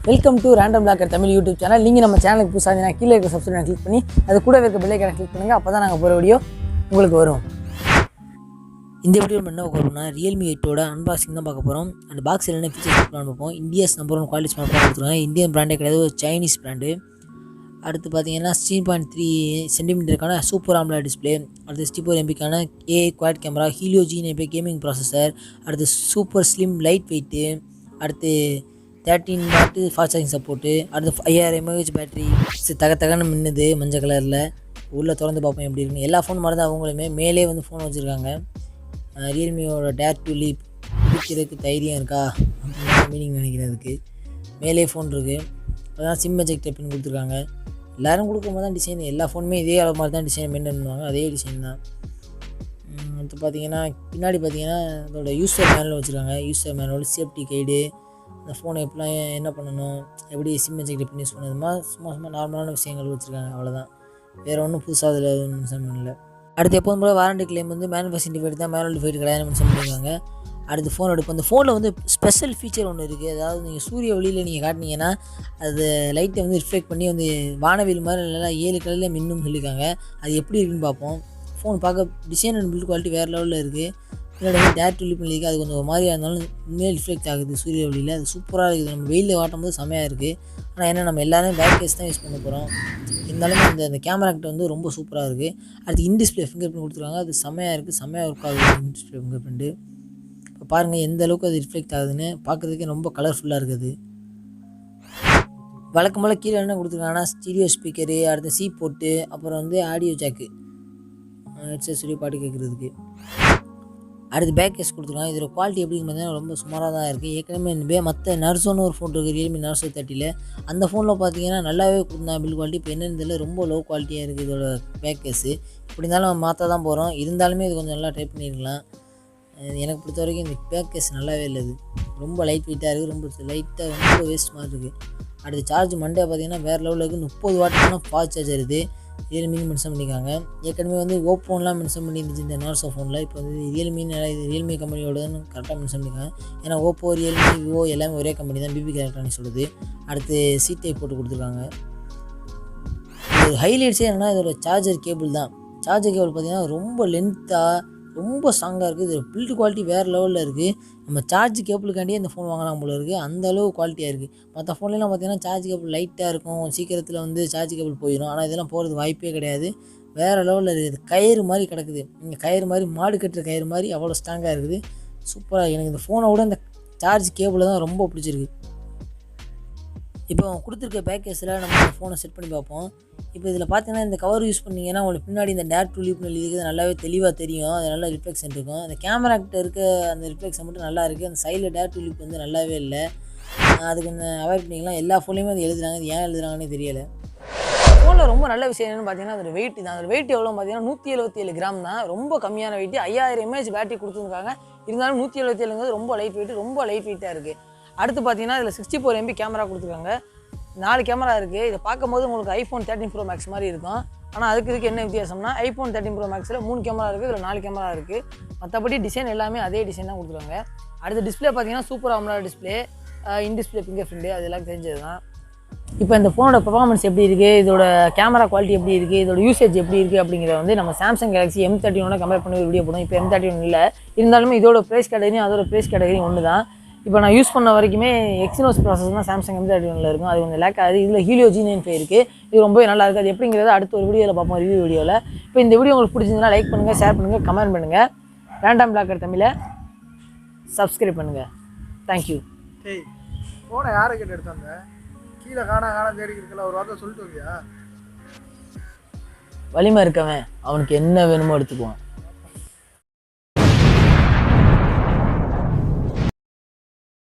Welcome to random blogger Tamil YouTube channel. நீங்கள் நம்ம சேனலுக்கு புதுசாக இருந்தீங்கன்னா கீழே இருக்க சப்ஸ்கிரைப் கிளிக் பண்ணி அது கூட இருக்க பெல் ஐகானை கிளிக் பண்ணுங்கள். அப்போ தான் நாங்கள் போகிற வீடியோ உங்களுக்கு வரும். இந்த வீடியோ நம்ம என்ன பார்க்க போகிறோம்னா realme8 அன்பாக்சிங் தான் பார்க்க போகிறோம். அந்த பாக்ஸில் என்ன ஃபீச்சர்ஸ் பார்ப்போம். India's number 1 quality smart phone கொடுத்துருக்காங்க. இந்தியன் பிராண்டே கிடையாது, ஒரு சைனீஸ் பிராண்டு. அடுத்து பார்த்தீங்கன்னா 16.3 சென்டிமீட்டருக்கான சூப்பர் AMOLED டிஸ்பிளே. அடுத்து 64 MBக்கான AI quad camera, helio G9 gaming processor. அடுத்து சூப்பர் ஸ்லிம் லைட் வெயிட்டு. அடுத்து 13 வாட் ஃபாஸ்ட் சார்ஜிங் சப்போர்ட்டு. அடுத்து 5000 mAh பேட்டரி. தகன்னு மின்னுது மஞ்சள் கலரில். உள்ளே திறந்து பார்ப்போம் எப்படி இருக்குன்னு. எல்லா ஃபோன் மாதிரி தான் அவங்களுமே மேலே வந்து ஃபோன் வச்சுருக்காங்க. ரியல்மியோட டேர் டு லீப் பிடிக்கிறதுக்கு தைரியம் இருக்கா அப்படின்னு மீனிங் நினைக்கிறதுக்கு மேலே ஃபோன் இருக்குது. அதான் சிம் எஜெக்ட் பின் கொடுத்துருக்காங்க. எல்லோரும் கொடுக்கும்போது தான் டிசைன், எல்லா ஃபோனுமே இதே அளவு மாதிரி தான் டிசைன் மெயின்டைன் பண்ணுவாங்க, அதே டிசைன் தான். அடுத்து பார்த்தீங்கன்னா பின்னாடி பார்த்தீங்கன்னா அதோட யூசர் மேனுவல் வச்சுருக்காங்க. யூசர் மேனுவல், சேஃப்டி கைடு, அந்த ஃபோனை எப்படிலாம் என்ன பண்ணணும், எப்படி சிம் எஜெக்ட் பின் யூஸ் பண்ணணுமா, சும்மா நார்மலான விஷயங்கள் வச்சுருக்காங்க, அவ்வளோதான். வேறு ஒன்றும் புதுசாக அதில் மென்ஷன் பண்ணல. அடுத்து எப்போதும் போல வாரண்டி கிளைம் வந்து மேனுஃபேக்சரிங் டிஃபெக்ட் தான், மேனுவல் டிஃபெக்ட் கிடையாது மென்ஷன் பண்ணியிருக்காங்க. அடுத்து ஃபோன் எடுப்போம். அந்த ஃபோனில் வந்து ஸ்பெஷல் ஃபீச்சர் ஒன்று இருக்குது. அதாவது நீங்கள் சூரிய ஒளியில் நீங்கள் காட்டினீங்கன்னா அது லைட்டை வந்து ரிஃப்ளெக்ட் பண்ணி வந்து வானவில் மாதிரி நல்லா 7 கலரில் மின்னும் சொல்லியிருக்காங்க. அது எப்படி இருக்குன்னு பார்ப்போம். ஃபோன் பார்க்க டிசைன் அண்ட் பில்ட் குவாலிட்டி வேறு லெவலில் இருக்குது. பின்னாடி வந்து டேர் டு லீப் பண்ணியிருக்கு. அது கொஞ்சம் ஒரு மாதிரியாக இருந்தாலும் உண்மையாக ரிஃப்ளெக்ட் ஆகுது சூரிய ஒளியில். அது சூப்பராக இருக்குது. நம்ம வெயிலில் காட்டும் போது செமையாக இருக்குது. ஆனால் ஏன்னா நம்ம எல்லோரும் பேக் கேஸ் தான் யூஸ் பண்ண போகிறோம். இருந்தாலுமே அந்த கேமரா கிட்ட வந்து ரொம்ப சூப்பராக இருக்குது. அடுத்து இன்டிஸ்பிளே ஃபிங்கர் பிரிண்ட் கொடுத்துருக்காங்க. அது செமையாக இருக்குது, செமையாக ஒர்க் ஆகுது இன்டிஸ்பிளே ஃபிங்கர் பிரிண்ட்டு. இப்போ பாருங்கள் எந்த அளவுக்கு அது ரிஃப்ளெக்ட் ஆகுதுன்னு. பார்க்குறதுக்கே ரொம்ப கலர்ஃபுல்லாக இருக்குது. வழக்கம் போல் கீழே என்ன கொடுத்துருக்காங்கன்னா ஸ்டீரியோ ஸ்பீக்கரு, அடுத்து சி போட்டு, அப்புறம் வந்து ஆடியோ ஜாக்கு, ஹெட்செட் சொல்லி பாட்டு கேட்குறதுக்கு. அடுத்து பேக் கேஸ் கொடுத்துருக்காங்க. இதோட குவாலிட்டி எப்படின்னு பார்த்தீங்கன்னா ரொம்ப சுமாராக தான் இருக்குது. ஏற்கனவே மற்ற நர்ஸோன்னு ஒரு ஃபோன் இருக்குது ரியல்மி நார்சோ 30. அந்த ஃபோனில் பார்த்தீங்கன்னா நல்லாவே கொடுத்துருந்தா பில் குவாலிட்டி. இப்போ என்னன்னு தெரியல, ரொம்ப லோ குவாலிட்டியாக இருக்குது இதோட பேக் கேஸு. இப்படி இருந்தாலும் நம்ம மாற்ற தான் போகிறோம். இருந்தாலுமே இது கொஞ்சம் நல்லா ட்ரை பண்ணியிருக்கலாம். எனக்கு பொறுத்த வரைக்கும் இந்த பேக் கேஸ் நல்லாவே இல்லை. இது ரொம்ப லைட் வெயிட்டாக இருக்குது, ரொம்ப லைட்டாக ரொம்ப வேஸ்ட் மாதிரி இருக்குது. அடுத்து சார்ஜ் மண்டே பார்த்தீங்கன்னா வேறு லெவலில் இருக்குது. 30 வாட்டான ஃபாஸ்ட் சார்ஜர் இது. ரியல்மி மென்ஷன் பண்ணியிருக்காங்க. ஏற்கனவே வந்து ஓப்போன்லாம் மென்ஷன் பண்ணியிருந்துச்சு இந்த நார்சோ ஃபோனில். இப்போ வந்து ரியல்மி கம்பெனியோடன்னு கரெக்டாக மென்ஷன் பண்ணியிருக்காங்க. ஏன்னா ஓப்போ, ரியல்மி, விவோ எல்லாமே ஒரே கம்பெனி தான், பிபி எலக்ட்ரானிக்ஸ் சொல்லுது. அடுத்து சீட்டை போட்டு கொடுத்துருக்காங்க. இது ஹைலைட்ஸே என்னன்னா இதோட சார்ஜர் கேபிள் தான். சார்ஜர் கேபிள் பார்த்திங்கன்னா ரொம்ப லென்த்தாக ரொம்ப ஸ்ட்ராங்காக இருக்குது. இது பில்ட் குவாலிட்டி வேறு லெவலில் இருக்குது. நம்ம சார்ஜ் கேபிளுக்காண்டியே இந்த ஃபோன் வாங்கலாம் போல இருக்குது, அந்தளவு குவாலிட்டியாக இருக்குது. மற்ற ஃபோன்லாம் பார்த்திங்கன்னா சார்ஜ் கேபிள் லைட்டாக இருக்கும், சீக்கிரத்தில் வந்து சார்ஜ் கேபிள் போயிடும். ஆனால் இதெல்லாம் போகிறதுக்கு வாய்ப்பே கிடையாது. வேறு லெவலில் இருக்குது. கயிறு மாதிரி கிடக்குது. இங்கே கயிறு மாதிரி, மாடு கட்டுற கயிறு மாதிரி அவ்வளோ ஸ்ட்ராங்காக இருக்குது. சூப்பராக. எனக்கு இந்த ஃபோனை விட இந்த சார்ஜ் கேபிளை தான் ரொம்ப பிடிச்சிருக்கு. இப்போ கொடுத்துருக்க பேக்கேஜில் நம்ம ஃபோனை செட் பண்ணி பார்ப்போம். இப்போ இதில் பார்த்தீங்கன்னா இந்த கவர் யூஸ் பண்ணிங்கன்னா உங்களுக்கு பின்னாடி இந்த டேர் டு லீப்னு எழுதிக்கிறது நல்லாவே தெளிவாக தெரியும். அது நல்லா ரிஃப்ளெக்ஷன் இருக்கும். அந்த கேமராக்கிட்ட இருக்க அந்த ரிஃப்ளெக்ஷன் மட்டும் நல்லா இருக்குது. அந்த சைடில் டேர் டு லீப் வந்து நல்லாவே இல்லை. அது கொஞ்சம் அவாய்ட் பண்ணிக்கலாம். எல்லா ஃபோன்லேயுமே அது எழுதுறாங்க. அது ஏன் எழுதுறாங்கன்னே தெரியலை. ஃபோனில் ரொம்ப நல்ல விஷயம் என்னென்னு பார்த்தீங்கன்னா அதோட வெயிட் தான். அதோட வெயிட் எவ்வளோ பார்த்தீங்கன்னா 177 கிராம் தான். ரொம்ப கம்மியான வெயிட். 5000 mAh பேட்டரி கொடுத்துருக்காங்க. இருந்தாலும் 177ங்கிறது ரொம்ப லைட் வெயிட், ரொம்ப லைட் வெயிட்டாக இருக்குது. அடுத்து பார்த்தீங்கன்னா இதில் 64 MB கேமரா கொடுத்துருக்காங்க. 4 கேமரா இருக்குது. இதை பார்க்கும்போது உங்களுக்கு iPhone 13 Pro Max மாதிரி இருக்கும். ஆனால் அதுக்கு என்ன வித்தியாசம்னா iPhone 13 Pro Maxல் 3 கேமரா இருக்குது, இதில் 4 கேமரா இருக்குது. மற்றபடி டிசைன் எல்லாமே அதே டிசைன் தான் கொடுத்துருக்காங்க. அடுத்த டிஸ்பிளே பார்த்தீங்கன்னா super AMOLED display, in-display finger print, அது எல்லாம் தெரிஞ்சது தான். இப்போ இந்த ஃபோனோட பெர்ஃபார்மன்ஸ் எப்படி இருக்குது, இதோட கேமரா குவாலிட்டி எப்படி இருக்குது, இதோட யூசேஜ் எப்படி இருக்குது அப்படிங்கிறத வந்து நம்ம சாம்சங் கேலக்ஸி M31 கம்பேர் பண்ணி ஒரு வீடியோ போடும். இப்போ M31 இல்லை, இருந்தாலுமே இதோட ப்ரைஸ் கேட்டகரியும் அதோட ப்ரைஸ் கேட்டகரியும் ஒன்று தான். இப்போ நான் யூஸ் பண்ண வரைக்குமே எக்ஸினோஸ் ப்ராசஸ் தான் சாம்சங் M31 இருக்கும். அது கொஞ்சம் லேக் ஆகுது. இதில் ஹீலியோ G9 இருக்குது. இது ரொம்பவே நல்லா இருக்குது. அது எப்படிங்கிறது அடுத்த ஒரு வீடியோவில் பார்ப்போம், ரிவ்யூ வீடியோவில். இப்போ இந்த வீடியோ உங்களுக்கு பிடிச்சிருந்தா லைக் பண்ணுங்கள், ஷேர் பண்ணுங்கள், கமெண்ட் பண்ணுங்கள். ரேண்டம் பிளாக்கர் தமிழை சப்ஸ்கிரைப் பண்ணுங்கள். தேங்க்யூ. சரி, ஃபோனை யாரை கேட்டு எடுத்தாங்க? கீழே காணா தேடி இருக்கல, ஒரு வார்த்தை சொல்லிட்டு வந்தியா? வலிமை இருக்கவன் அவனுக்கு என்ன வேணுமோ எடுத்துக்குவான்.